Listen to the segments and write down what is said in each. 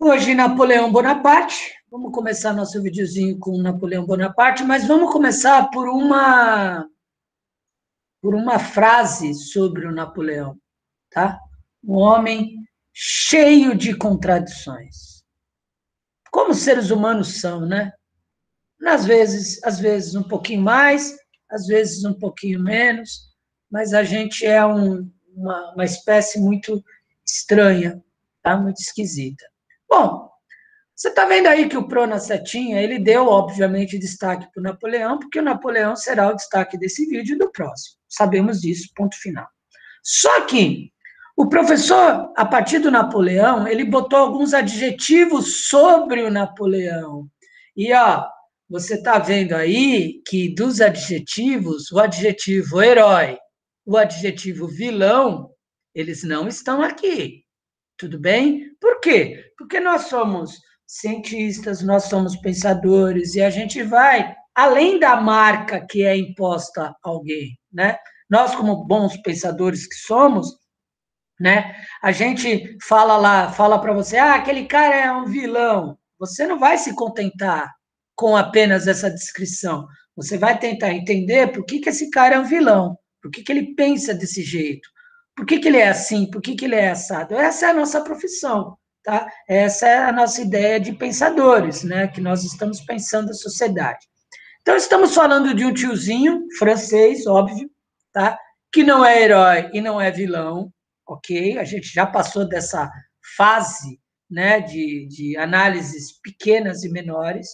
Hoje, Napoleão Bonaparte. Vamos começar nosso videozinho com Napoleão Bonaparte, mas vamos começar por uma frase sobre o Napoleão, tá? Um homem cheio de contradições. Como os seres humanos são, né? Às vezes um pouquinho mais, às vezes um pouquinho menos, mas a gente é uma espécie muito estranha, tá? Muito esquisita. Bom, você está vendo aí que o Pro na setinha, ele deu, obviamente, destaque para o Napoleão, porque o Napoleão será o destaque desse vídeo e do próximo. Sabemos disso, ponto final. Só que o professor, a partir do Napoleão, ele botou alguns adjetivos sobre o Napoleão. E, ó, você está vendo aí que dos adjetivos, o adjetivo herói, o adjetivo vilão, eles não estão aqui. Tudo bem? Por quê? Porque nós somos cientistas, nós somos pensadores, e a gente vai além da marca que é imposta a alguém, né? Nós, como bons pensadores que somos, né? A gente fala para você, aquele cara é um vilão. Você não vai se contentar com apenas essa descrição. Você vai tentar entender por que esse cara é um vilão, por que ele pensa desse jeito, por que ele é assim, por que ele é assado. Essa é a nossa profissão, tá? Essa é a nossa ideia de pensadores, né? Que nós estamos pensando a sociedade. Então, estamos falando de um tiozinho francês, óbvio, tá? Que não é herói e não é vilão, ok? A gente já passou dessa fase, né, de análises pequenas e menores,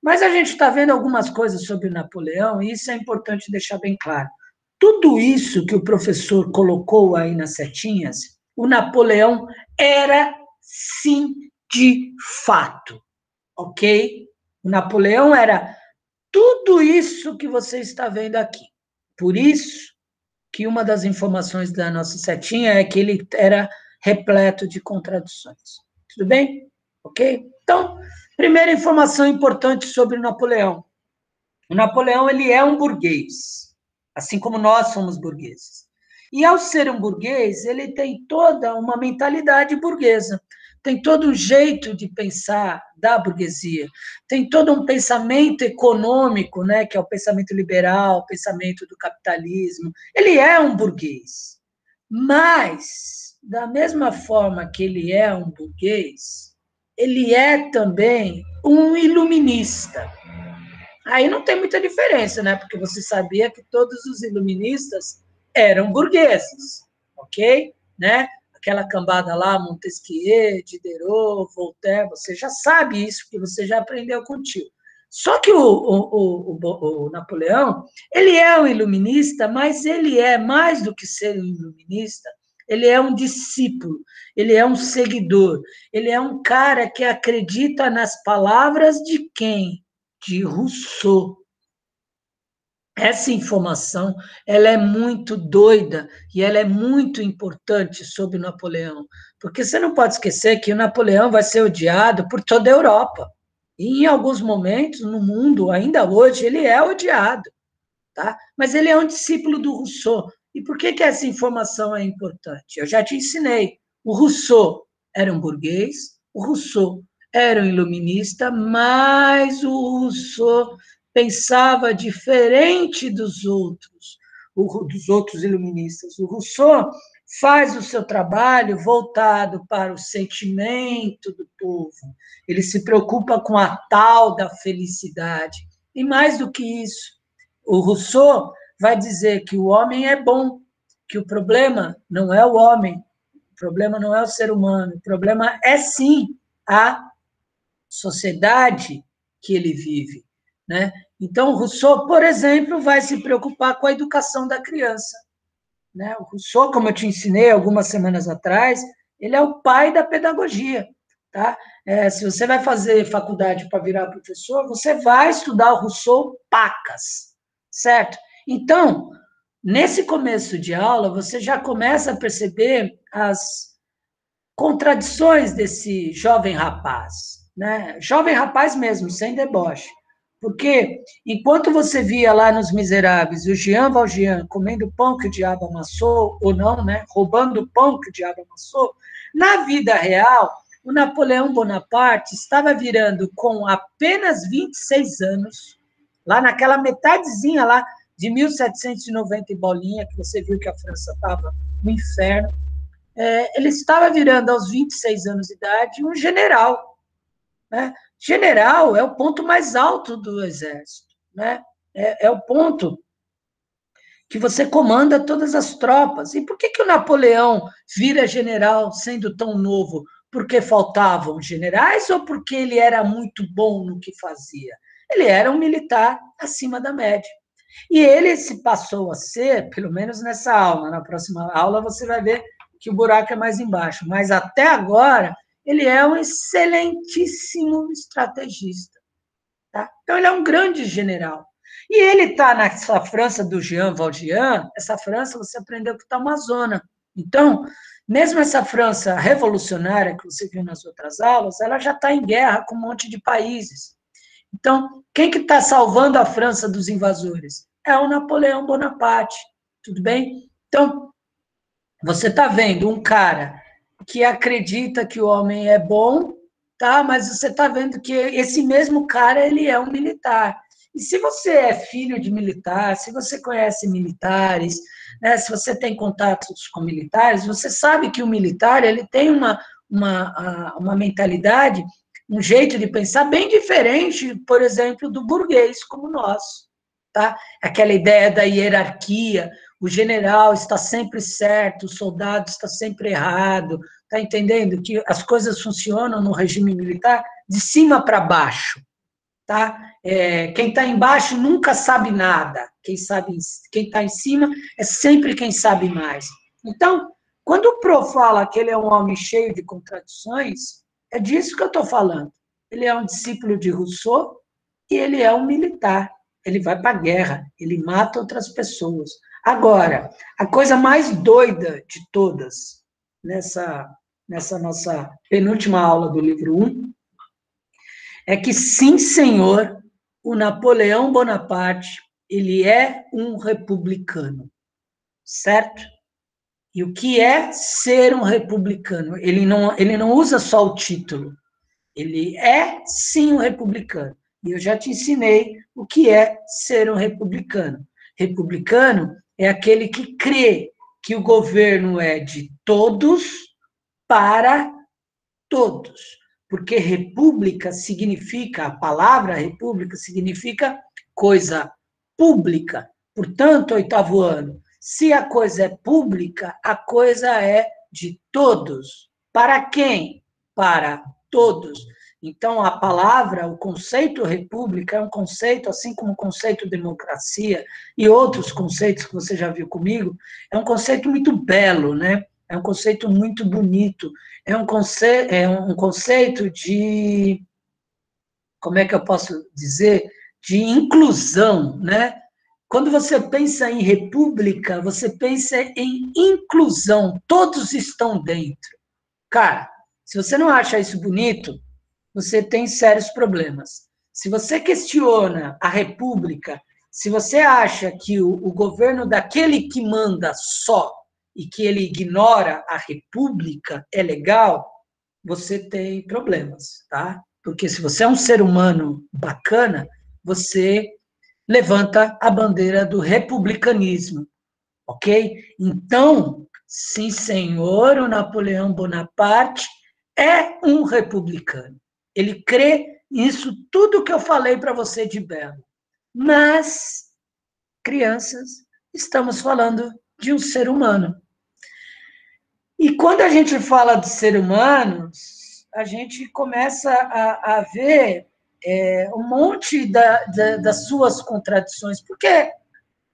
mas a gente está vendo algumas coisas sobre o Napoleão e isso é importante deixar bem claro. Tudo isso que o professor colocou aí nas setinhas, o Napoleão era, sim, de fato, ok? O Napoleão era tudo isso que você está vendo aqui. Por isso que uma das informações da nossa setinha é que ele era repleto de contradições. Tudo bem? Ok? Então, primeira informação importante sobre o Napoleão. O Napoleão, ele é um burguês, assim como nós somos burgueses. E ao ser um burguês, ele tem toda uma mentalidade burguesa, tem todo um jeito de pensar da burguesia, tem todo um pensamento econômico, né, que é o pensamento liberal, o pensamento do capitalismo. Ele é um burguês. Mas, da mesma forma que ele é um burguês, ele é também um iluminista. Aí não tem muita diferença, né? Porque você sabia que todos os iluministas eram burgueses, ok? Né? Aquela cambada lá, Montesquieu, Diderot, Voltaire, você já sabe isso, porque você já aprendeu com o tio. Só que o Napoleão, ele é um iluminista, mas ele é mais do que ser um iluminista, ele é um discípulo, ele é um seguidor, ele é um cara que acredita nas palavras de quem? De Rousseau. Essa informação, ela é muito doida e ela é muito importante sobre o Napoleão, porque você não pode esquecer que o Napoleão vai ser odiado por toda a Europa. E em alguns momentos no mundo, ainda hoje, ele é odiado, tá? Mas ele é um discípulo do Rousseau. E por que essa informação é importante? Eu já te ensinei. O Rousseau era um burguês, o Rousseau era um iluminista, mas o Rousseau pensava diferente dos outros iluministas. O Rousseau faz o seu trabalho voltado para o sentimento do povo. Ele se preocupa com a tal da felicidade. E mais do que isso, o Rousseau vai dizer que o homem é bom, que o problema não é o homem, o problema não é o ser humano, o problema é sim a sociedade que ele vive, né? Então, Rousseau, por exemplo, vai se preocupar com a educação da criança, né? O Rousseau, como eu te ensinei algumas semanas atrás, ele é o pai da pedagogia, tá? Se você vai fazer faculdade para virar professor, você vai estudar o Rousseau pacas, certo? Então, nesse começo de aula, você já começa a perceber as contradições desse jovem rapaz, né? Jovem rapaz mesmo, sem deboche. Porque enquanto você via lá nos Miseráveis o Jean Valjean comendo pão que o diabo amassou, ou não, né? Roubando o pão que o diabo amassou, na vida real, o Napoleão Bonaparte estava virando com apenas 26 anos, lá naquela metadezinha lá de 1790 e bolinha, que você viu que a França estava no inferno, ele estava virando aos 26 anos de idade um general, né? General é o ponto mais alto do exército, né? É o ponto que você comanda todas as tropas. E por que o Napoleão vira general sendo tão novo? Porque faltavam generais ou porque ele era muito bom no que fazia? Ele era um militar acima da média. E ele se passou a ser, pelo menos nessa aula, na próxima aula você vai ver que o buraco é mais embaixo, mas até agora ele é um excelentíssimo estrategista. Tá? Então ele é um grande general. E ele está nessa França do Jean Valjean, essa França você aprendeu que está uma zona. Então, mesmo essa França revolucionária que você viu nas outras aulas, ela já está em guerra com um monte de países. Então, quem que está salvando a França dos invasores? É o Napoleão Bonaparte, tudo bem? Então, você está vendo um cara que acredita que o homem é bom, tá? Mas você está vendo que esse mesmo cara, ele é um militar. E se você é filho de militar, se você conhece militares, né, se você tem contatos com militares, você sabe que o militar, ele tem uma mentalidade, um jeito de pensar bem diferente, por exemplo, do burguês como nós, tá? Aquela ideia da hierarquia, o general está sempre certo, o soldado está sempre errado, está entendendo que as coisas funcionam no regime militar de cima para baixo, tá? Quem está embaixo nunca sabe nada, quem está em cima é sempre quem sabe mais. Então, quando o Pro fala que ele é um homem cheio de contradições, é disso que eu estou falando. Ele é um discípulo de Rousseau e ele é um militar. Ele vai para a guerra, ele mata outras pessoas. Agora, a coisa mais doida de todas, nessa nossa penúltima aula do livro 1, é que, sim, senhor, o Napoleão Bonaparte, ele é um republicano, certo? E o que é ser um republicano? Ele não usa só o título, ele é, sim, um republicano. E eu já te ensinei o que é ser um republicano. Republicano é aquele que crê que o governo é de todos para todos. Porque república significa, a palavra república significa coisa pública. Portanto, oitavo ano, se a coisa é pública, a coisa é de todos. Para quem? Para todos. Então, a palavra, o conceito república é um conceito, assim como o conceito democracia e outros conceitos que você já viu comigo, é um conceito muito belo, né? É um conceito muito bonito, é um conceito de, como é que eu posso dizer, de inclusão, né? Quando você pensa em república, você pensa em inclusão, todos estão dentro. Cara, se você não acha isso bonito, você tem sérios problemas. Se você questiona a república, se você acha que o governo daquele que manda só e que ele ignora a república é legal, você tem problemas, tá? Porque se você é um ser humano bacana, você levanta a bandeira do republicanismo, ok? Então, sim, senhor, o Napoleão Bonaparte é um republicano. Ele crê nisso tudo que eu falei para você de belo. Mas, crianças, estamos falando de um ser humano. E quando a gente fala de ser humanos, a gente começa a ver um monte das suas contradições. Porque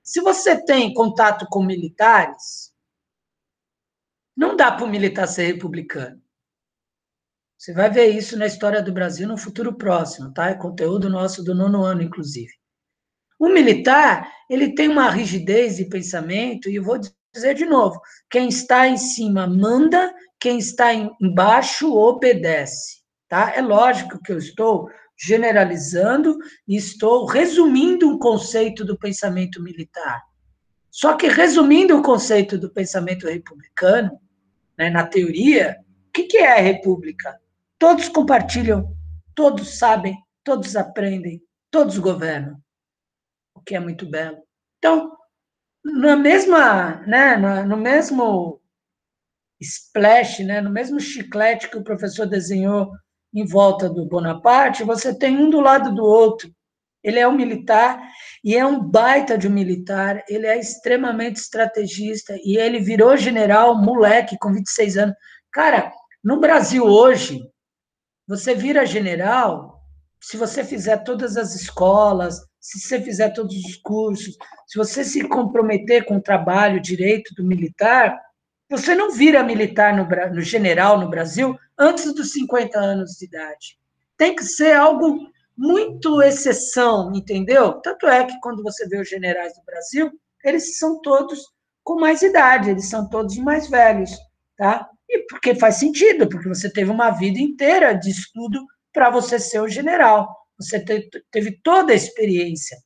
se você tem contato com militares, não dá para o militar ser republicano. Você vai ver isso na história do Brasil no futuro próximo, tá? É conteúdo nosso do 9º ano, inclusive. O militar, ele tem uma rigidez de pensamento, e eu vou dizer de novo, quem está em cima manda, quem está embaixo obedece, tá? É lógico que eu estou generalizando e estou resumindo um conceito do pensamento militar. Só que, resumindo o conceito do pensamento republicano, né, na teoria, o que é a república? Todos compartilham, todos sabem, todos aprendem, todos governam, o que é muito belo. Então, na mesma, né, no mesmo splash, né, no mesmo chiclete que o professor desenhou em volta do Bonaparte, você tem um do lado do outro. Ele é um militar e é um baita de um militar, ele é extremamente estrategista e ele virou general, moleque, com 26 anos. Cara, no Brasil hoje, você vira general se você fizer todas as escolas, se você fizer todos os cursos, se você se comprometer com o trabalho direito do militar, você não vira militar no general no Brasil antes dos 50 anos de idade. Tem que ser algo muito exceção, entendeu? Tanto é que quando você vê os generais do Brasil, eles são todos com mais idade, eles são todos mais velhos, tá? E porque faz sentido, porque você teve uma vida inteira de estudo para você ser o general. Você teve toda a experiência.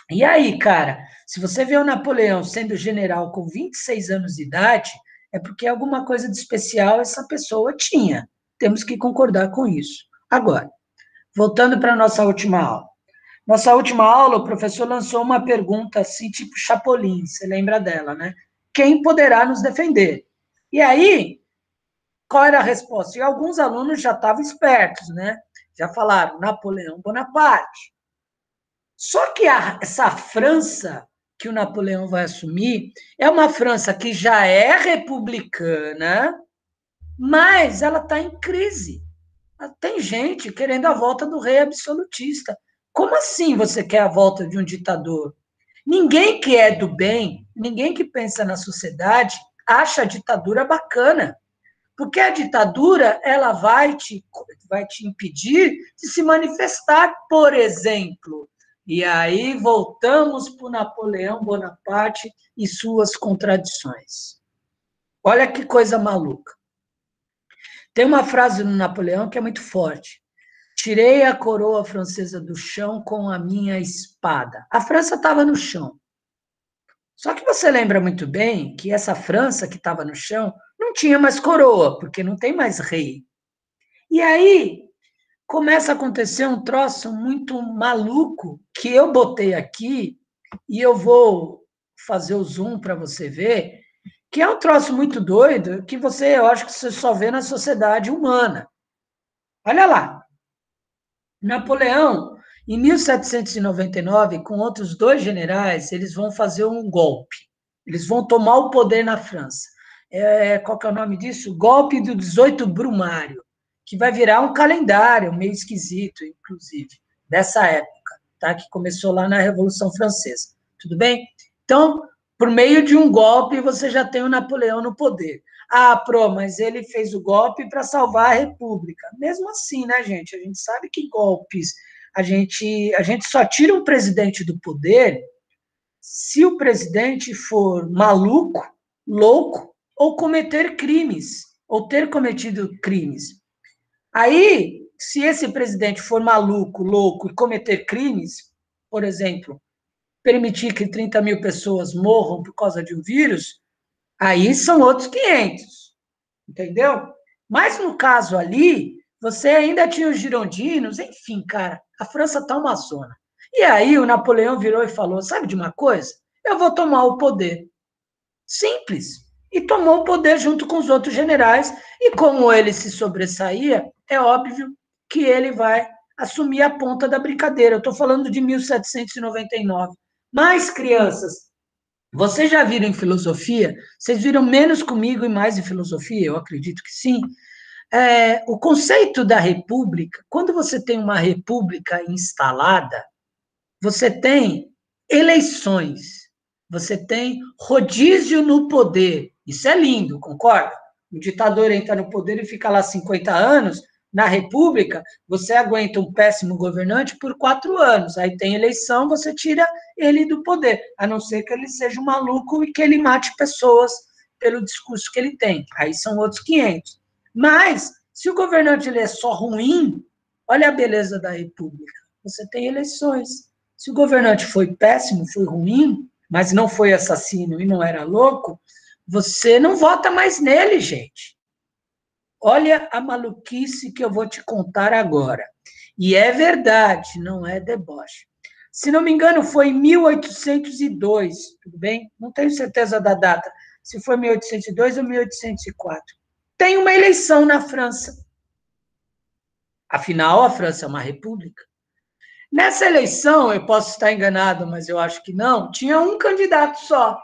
E aí, cara, se você vê o Napoleão sendo general com 26 anos de idade, é porque alguma coisa de especial essa pessoa tinha. Temos que concordar com isso. Agora, voltando para a nossa última aula. Nossa última aula, o professor lançou uma pergunta assim, tipo Chapolin, você lembra dela, né? Quem poderá nos defender? E aí, qual era a resposta? E alguns alunos já estavam espertos, né? Já falaram Napoleão Bonaparte. Só que essa França que o Napoleão vai assumir é uma França que já é republicana, mas ela está em crise. Tem gente querendo a volta do rei absolutista. Como assim você quer a volta de um ditador? Ninguém que é do bem, ninguém que pensa na sociedade, acha a ditadura bacana. Porque a ditadura, ela vai te impedir de se manifestar, por exemplo. E aí voltamos para o Napoleão Bonaparte e suas contradições. Olha que coisa maluca. Tem uma frase no Napoleão que é muito forte. Tirei a coroa francesa do chão com a minha espada. A França estava no chão. Só que você lembra muito bem que essa França que estava no chão não tinha mais coroa, porque não tem mais rei. E aí começa a acontecer um troço muito maluco que eu botei aqui e eu vou fazer o zoom para você ver, que é um troço muito doido que eu acho que você só vê na sociedade humana. Olha lá, Napoleão, em 1799, com outros dois generais, eles vão fazer um golpe. Eles vão tomar o poder na França. Qual que é o nome disso? Golpe do 18 Brumário, que vai virar um calendário meio esquisito, inclusive, dessa época, tá? Que começou lá na Revolução Francesa. Tudo bem? Então, por meio de um golpe, você já tem o Napoleão no poder. Ah, mas ele fez o golpe para salvar a República. Mesmo assim, né, gente? A gente sabe que golpes. A gente só tira um presidente do poder se o presidente for maluco, louco, ou cometer crimes, ou ter cometido crimes. Aí, se esse presidente for maluco, louco e cometer crimes, por exemplo, permitir que 30 mil pessoas morram por causa de um vírus, aí são outros 500, entendeu? Mas no caso ali, você ainda tinha os girondinos, enfim, cara, a França tá uma zona. E aí o Napoleão virou e falou, sabe de uma coisa? Eu vou tomar o poder. Simples. E tomou o poder junto com os outros generais, e como ele se sobressaía, é óbvio que ele vai assumir a ponta da brincadeira. Eu estou falando de 1799. Mas, crianças, vocês já viram em filosofia? Vocês viram menos comigo e mais em filosofia? Eu acredito que sim. O conceito da república, quando você tem uma república instalada, você tem eleições, você tem rodízio no poder. Isso é lindo, concorda? O ditador entra no poder e fica lá 50 anos. Na República, você aguenta um péssimo governante por 4 anos. Aí tem eleição, você tira ele do poder, a não ser que ele seja um maluco e que ele mate pessoas pelo discurso que ele tem. Aí são outros 500. Mas, se o governante ele é só ruim, olha a beleza da República. Você tem eleições. Se o governante foi péssimo, foi ruim, mas não foi assassino e não era louco, você não vota mais nele, gente. olha a maluquice que eu vou te contar agora. E é verdade, não é deboche. Se não me engano, foi em 1802, tudo bem? Não tenho certeza da data, se foi 1802 ou 1804. Tem uma eleição na França. Afinal, a França é uma república. Nessa eleição, eu posso estar enganado, mas eu acho que não, tinha um candidato só,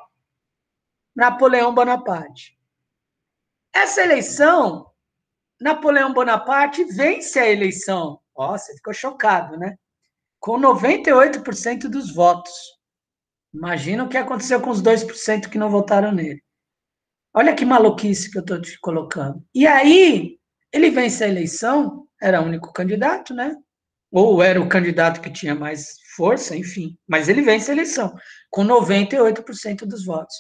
Napoleão Bonaparte. Essa eleição, Napoleão Bonaparte vence a eleição. Ó, você ficou chocado, né? Com 98% dos votos. Imagina o que aconteceu com os 2% que não votaram nele. Olha que maluquice que eu estou te colocando. E aí, ele vence a eleição, era o único candidato, né? Ou era o candidato que tinha mais força, enfim. Mas ele vence a eleição, com 98% dos votos.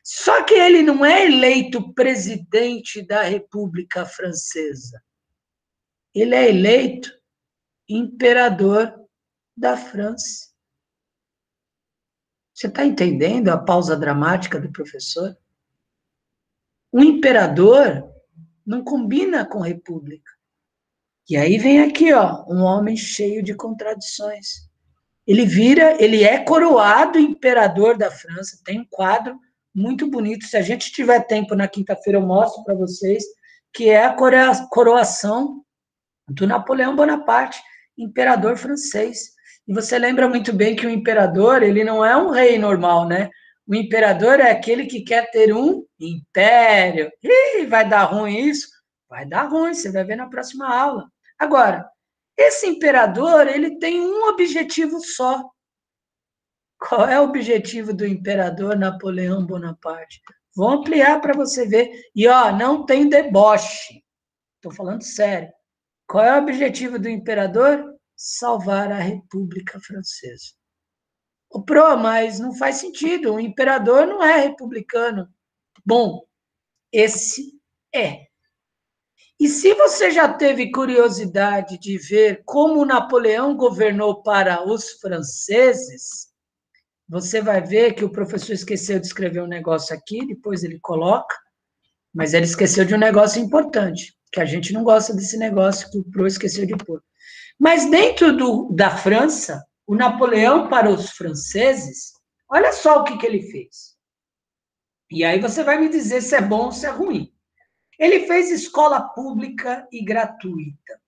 Só que ele não é eleito presidente da República Francesa. Ele é eleito imperador da França. Você está entendendo a pausa dramática do professor? O imperador não combina com república. E aí vem aqui, ó, um homem cheio de contradições. Ele é coroado imperador da França, tem um quadro muito bonito. Se a gente tiver tempo na quinta-feira, eu mostro para vocês, que é a coroação do Napoleão Bonaparte, imperador francês. E você lembra muito bem que o imperador, ele não é um rei normal, né? O imperador é aquele que quer ter um império. Ih, vai dar ruim isso? Vai dar ruim, você vai ver na próxima aula. Agora, esse imperador, ele tem um objetivo só. Qual é o objetivo do imperador Napoleão Bonaparte? Vou ampliar para você ver. E, ó, não tem deboche. Estou falando sério. Qual é o objetivo do imperador? Salvar a República Francesa. Mas não faz sentido. O imperador não é republicano. Bom, esse é. E se você já teve curiosidade de ver como Napoleão governou para os franceses, você vai ver que o professor esqueceu de escrever um negócio aqui, depois ele coloca, mas ele esqueceu de um negócio importante, que a gente não gosta desse negócio que o Pro esqueceu de pôr. Mas dentro da França, o Napoleão para os franceses, olha só o que ele fez. E aí você vai me dizer se é bom ou se é ruim. Ele fez escola pública e gratuita.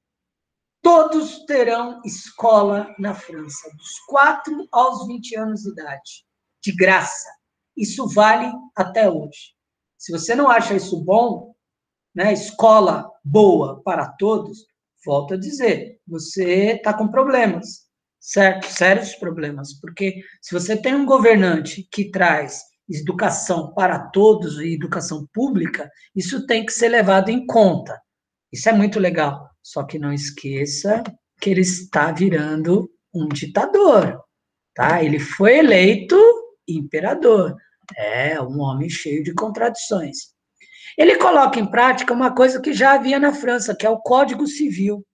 Todos terão escola na França, dos 4 aos 20 anos de idade, de graça. Isso vale até hoje. Se você não acha isso bom, né, escola boa para todos, volto a dizer, você está com problemas, certo? Sérios problemas, porque se você tem um governante que traz educação para todos e educação pública, isso tem que ser levado em conta. Isso é muito legal. Só que não esqueça que ele está virando um ditador, tá? Ele foi eleito imperador. É um homem cheio de contradições. Ele coloca em prática uma coisa que já havia na França, que é o Código Civil.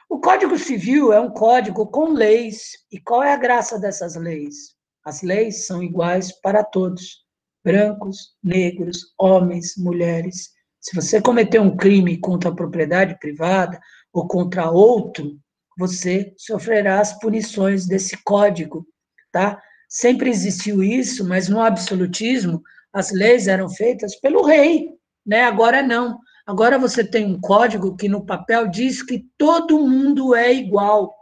O Código Civil é um código com leis. E qual é a graça dessas leis? As leis são iguais para todos: brancos, negros, homens, mulheres. Se você cometer um crime contra a propriedade privada ou contra outro, você sofrerá as punições desse código, tá? Sempre existiu isso, mas no absolutismo as leis eram feitas pelo rei, né? Agora não. Agora você tem um código que no papel diz que todo mundo é igual.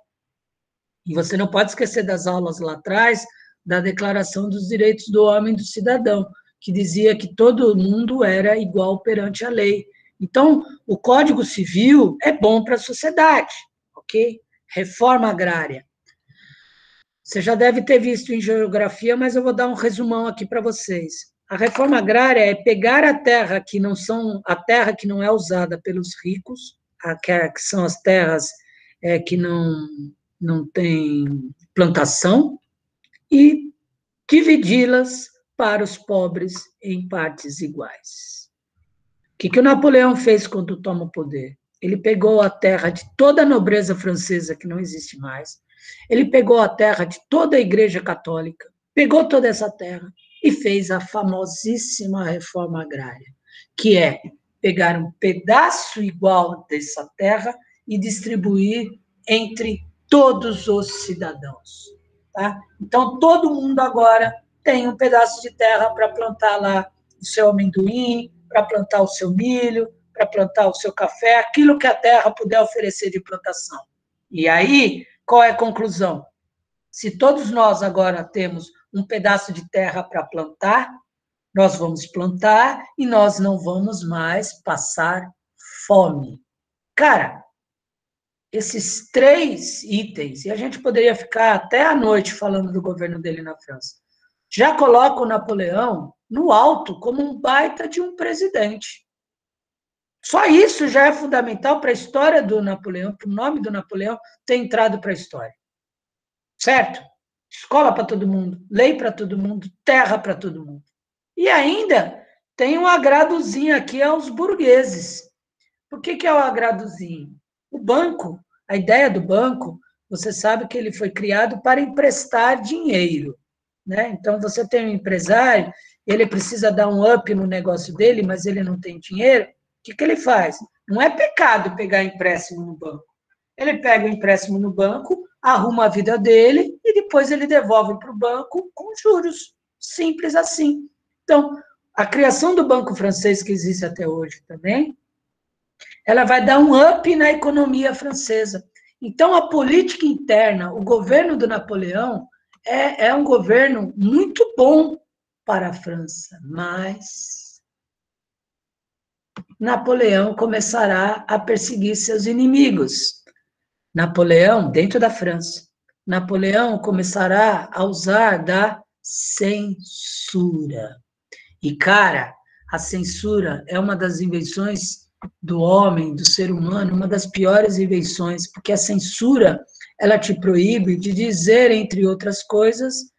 E você não pode esquecer das aulas lá atrás da Declaração dos Direitos do Homem e do Cidadão, que dizia que todo mundo era igual perante a lei. Então, o Código Civil é bom para a sociedade, ok? Reforma agrária. Você já deve ter visto em geografia, mas eu vou dar um resumão aqui para vocês. A reforma agrária é pegar a terra que não é usada pelos ricos, que são as terras que não têm plantação, e dividi-las para os pobres em partes iguais. O que o Napoleão fez quando toma o poder? Ele pegou a terra de toda a nobreza francesa, que não existe mais, ele pegou a terra de toda a igreja católica, pegou toda essa terra e fez a famosíssima reforma agrária, que é pegar um pedaço igual dessa terra e distribuir entre todos os cidadãos. Tá? Então, todo mundo agora tem um pedaço de terra para plantar lá o seu amendoim, para plantar o seu milho, para plantar o seu café, aquilo que a terra puder oferecer de plantação. E aí, qual é a conclusão? Se todos nós agora temos um pedaço de terra para plantar, nós vamos plantar e nós não vamos mais passar fome. Cara, esses 3 itens, e a gente poderia ficar até a noite falando do governo dele na França, já coloca o Napoleão no alto como um baita de um presidente. Só isso já é fundamental para a história do Napoleão, para o nome do Napoleão ter entrado para a história. Certo? Escola para todo mundo, lei para todo mundo, terra para todo mundo. E ainda tem um agradozinho aqui aos burgueses. Por que é o agradozinho? O banco, a ideia do banco, você sabe que ele foi criado para emprestar dinheiro. Né? Então, você tem um empresário, ele precisa dar um up no negócio dele, mas ele não tem dinheiro, o que ele faz? Não é pecado pegar empréstimo no banco. Ele pega o empréstimo no banco, arruma a vida dele e depois ele devolve para o banco com juros. Simples assim. Então, a criação do Banco Francês, que existe até hoje também, ela vai dar um up na economia francesa. Então, a política interna, o governo do Napoleão, é um governo muito bom para a França, mas Napoleão começará a perseguir seus inimigos. Napoleão, dentro da França, Napoleão começará a usar da censura. E, cara, a censura é uma das invenções do homem, do ser humano, uma das piores invenções, porque a censura, ela te proíbe de dizer, entre outras coisas,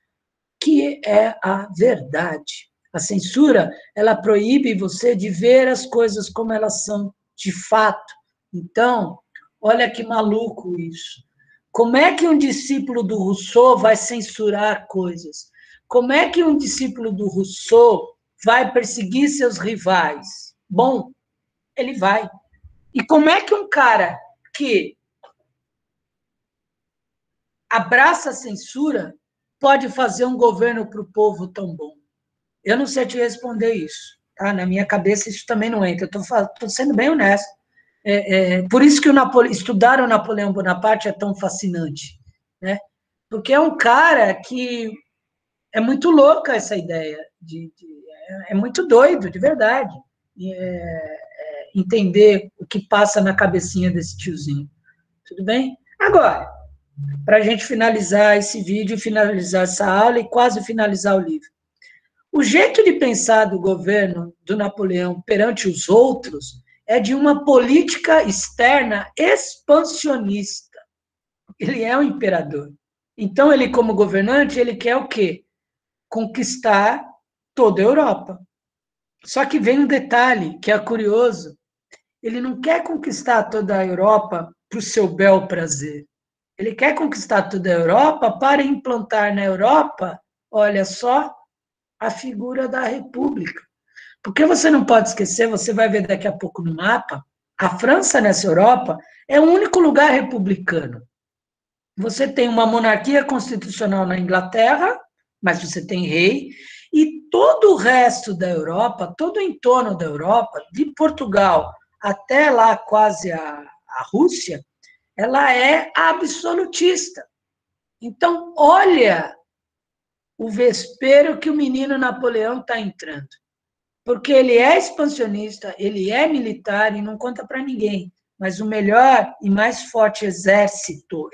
que é a verdade. A censura, ela proíbe você de ver as coisas como elas são de fato. Então, olha que maluco isso. Como é que um discípulo do Rousseau vai censurar coisas? Como é que um discípulo do Rousseau vai perseguir seus rivais? Bom, ele vai. E como é que um cara que abraça a censura pode fazer um governo para o povo tão bom? Eu não sei te responder isso. Tá? Na minha cabeça isso também não entra. Eu estou sendo bem honesto. Por isso que estudar o Napoleão Bonaparte é tão fascinante, né? Porque é um cara que é muito louca essa ideia, é muito doido, de verdade, entender o que passa na cabecinha desse tiozinho. Tudo bem? Agora, para a gente finalizar esse vídeo, finalizar essa aula e quase finalizar o livro. O jeito de pensar do governo do Napoleão perante os outros é de uma política externa expansionista. Ele é o imperador. Então, ele, como governante, ele quer o quê? Conquistar toda a Europa. Só que vem um detalhe que é curioso. Ele não quer conquistar toda a Europa para o seu bel prazer. Ele quer conquistar toda a Europa para implantar na Europa, olha só, a figura da República. Porque você não pode esquecer, você vai ver daqui a pouco no mapa, a França nessa Europa é o único lugar republicano. Você tem uma monarquia constitucional na Inglaterra, mas você tem rei, e todo o resto da Europa, todo o entorno da Europa, de Portugal até lá quase a Rússia, ela é absolutista. Então, olha o vespeiro que o menino Napoleão está entrando. Porque ele é expansionista, ele é militar e não conta para ninguém. Mas o melhor e mais forte exército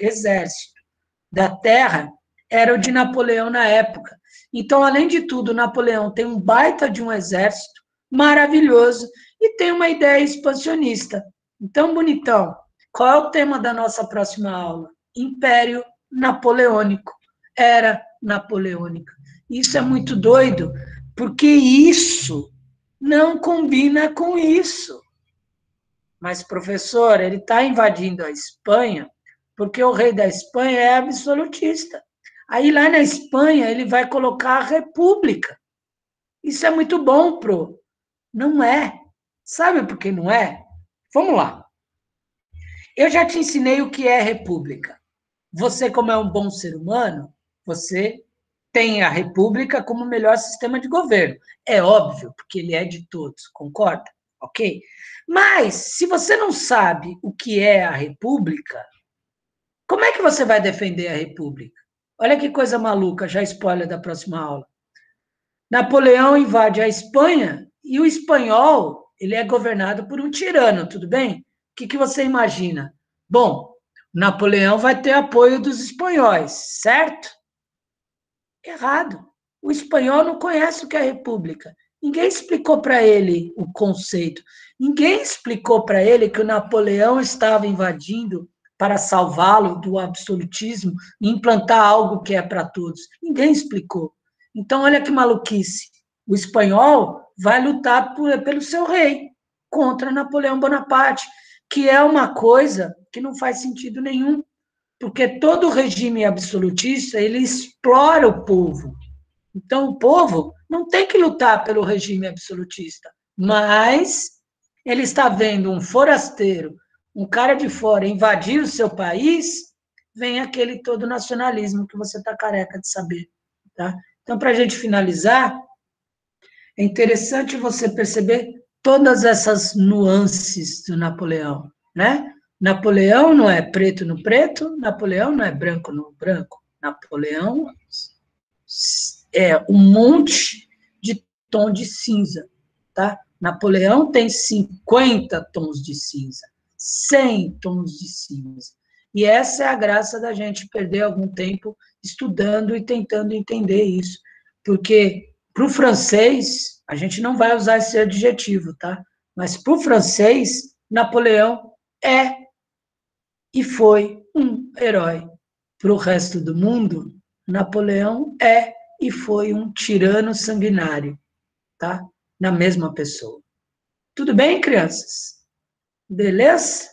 da Terra era o de Napoleão na época. Então, além de tudo, Napoleão tem um baita de um exército maravilhoso e tem uma ideia expansionista. Então, bonitão, qual é o tema da nossa próxima aula? Império Napoleônico. Era napoleônica. Isso é muito doido, porque isso não combina com isso. Mas, professor, ele está invadindo a Espanha porque o rei da Espanha é absolutista. Aí, lá na Espanha, ele vai colocar a república. Isso é muito bom, pro. Não é. Sabe por que não é? Vamos lá. Eu já te ensinei o que é república. Você, como é um bom ser humano, você tem a república como o melhor sistema de governo. É óbvio, porque ele é de todos, concorda? Ok? Mas, se você não sabe o que é a república, como é que você vai defender a república? Olha que coisa maluca, já spoiler da próxima aula. Napoleão invade a Espanha e o espanhol, ele é governado por um tirano, tudo bem? O que você imagina? Bom, Napoleão vai ter apoio dos espanhóis, certo? Errado. O espanhol não conhece o que é república. Ninguém explicou para ele o conceito. Ninguém explicou para ele que o Napoleão estava invadindo para salvá-lo do absolutismo e implantar algo que é para todos. Ninguém explicou. Então, olha que maluquice. O espanhol vai lutar pelo seu rei contra Napoleão Bonaparte, que é uma coisa que não faz sentido nenhum, porque todo regime absolutista, ele explora o povo. Então, o povo não tem que lutar pelo regime absolutista, mas ele está vendo um forasteiro, um cara de fora invadir o seu país, vem aquele todo nacionalismo que você está careca de saber. Tá? Então, para a gente finalizar, é interessante você perceber todas essas nuances do Napoleão, né? Napoleão não é preto no preto, Napoleão não é branco no branco. Napoleão é um monte de tom de cinza, tá? Napoleão tem 50 tons de cinza, 100 tons de cinza. E essa é a graça da gente perder algum tempo estudando e tentando entender isso. Porque para o francês, a gente não vai usar esse adjetivo, tá? Mas para o francês, Napoleão é e foi um herói. Para o resto do mundo, Napoleão é e foi um tirano sanguinário, tá? Na mesma pessoa. Tudo bem, crianças? Beleza?